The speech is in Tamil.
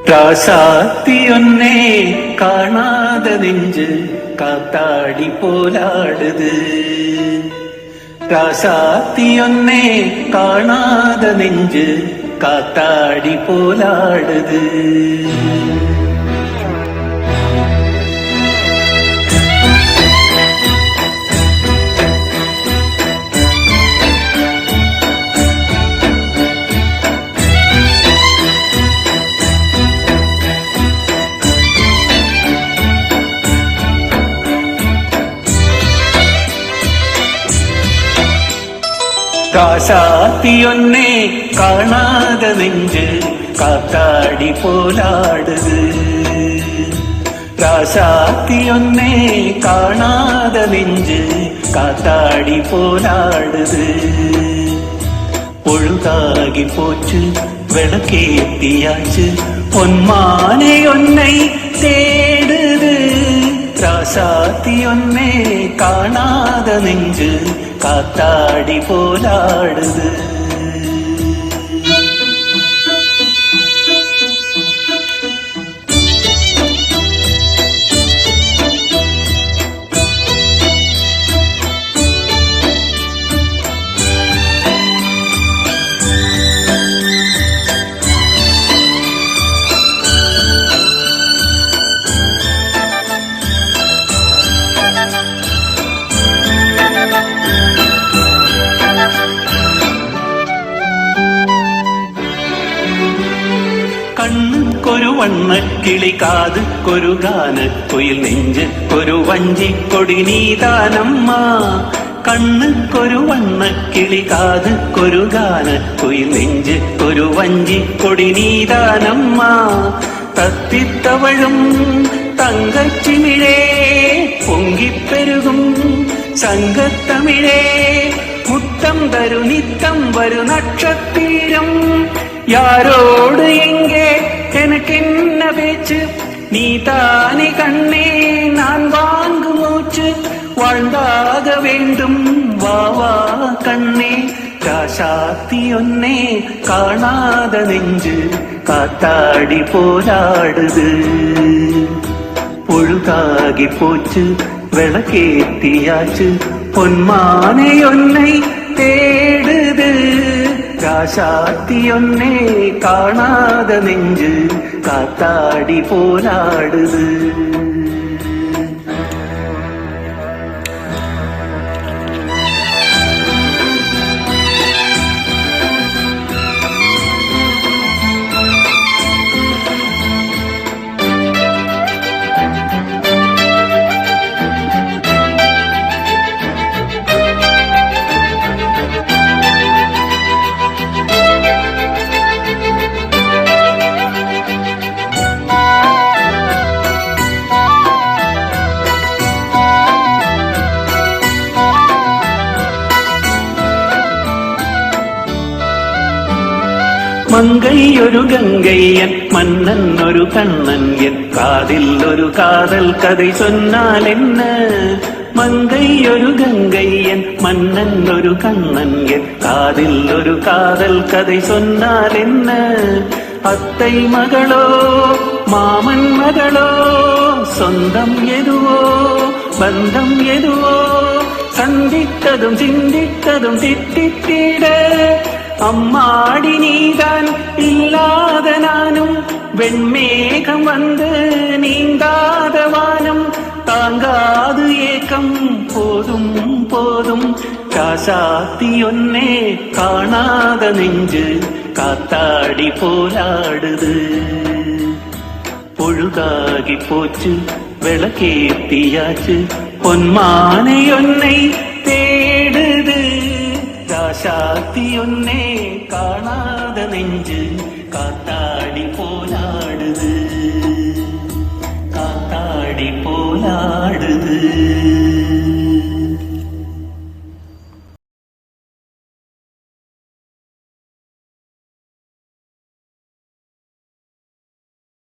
ராசாத்தியொன்னே காணாத நெஞ்சு காத்தாடி போலாடுது. ராசாத்தியொன்னே காணாத நெஞ்சு காத்தாடி போலாடுது. ராசாத்தியொன்னே காணாத நெஞ்சு காத்தாடி போலாடுது. ராசாத்தியொன்னே காணாத நெஞ்சு காத்தாடி போலாடுது. பொழுதாகி போச்சு விளக்கேத்தியாச்சு பொன்மானை ஒன்னை தேடுது. ராசாத்தியொன்னே காணாத நெஞ்சு காத்தாடி போலாடுது. കണ്ണുക്കൊരു വണ്ണക്കിളി കാതുക്കൊരു ഗാനക്കുയിൽ നെഞ്ചുക്കൊരു വഞ്ചിക്കൊടി നീതാനമ്മ. കണ്ണുക്കൊരു വണ്ണക്കിളി കാതുക്കൊരു ഗാനക്കുയിൽ നെഞ്ചുക്കൊരു വഞ്ചിക്കൊടി നീതാനമ്മ. തത്തിത്തവഴും തങ്കച്ചിമിഴേ പൊങ്കിപ്പെരുകും സംഘത്തമിഴേ മുത്തം തരു നിത്തം വരു നക്ഷത്തീരം. யாரோடு எங்கே எனக்கு என்ன பேச்சு நீ தானே கண்ணே நான் வாங்கும் மூச்சு வாழ்ந்தாக வேண்டும் வா வா கண்ணே. ராசாத்தியொன்னே காணாத நெஞ்சு காத்தாடி போராடுது. பொழுதாகி போச்சு விளக்கேத்தியாச்சு பொன்மானை ஒன்னை தேடுது. ராசாத்தியொன்னே காணாத நெஞ்சு காத்தாடி போராடுது. மங்கையொரு கங்கையன் மன்னன் ஒரு கண்ணன் என் காதில் ஒரு காதல் கதை சொன்னால் என்ன. மங்கையொரு கங்கையன் மன்னன் ஒரு கண்ணன் என் காதில் ஒரு காதல் கதை சொன்னால் என்ன. அத்தை மகளோ மாமன் மகளோ சொந்தம் எதுவோ பந்தம் எதுவோ சந்தித்ததும் சிந்தித்ததும் திட்டித்திட. அம்மாடி நீதான் இல்லாத நானும் வெண்மேகம் வந்து நீங்காத வானம் தாங்காது ஏக்கம் போதும் போதும். ராசாத்தியொன்னே காணாத நெஞ்சு காத்தாடி போராடுது. பொழுதாகி போச்சு விளக்கேத்தியாச்சு பொன்மானை ஒன்னை தேடுது. ராசாத்தியொன்னே காணாத நெஞ்சு காத்தாடி போலாடுது. காத்தாடி போலாடுது.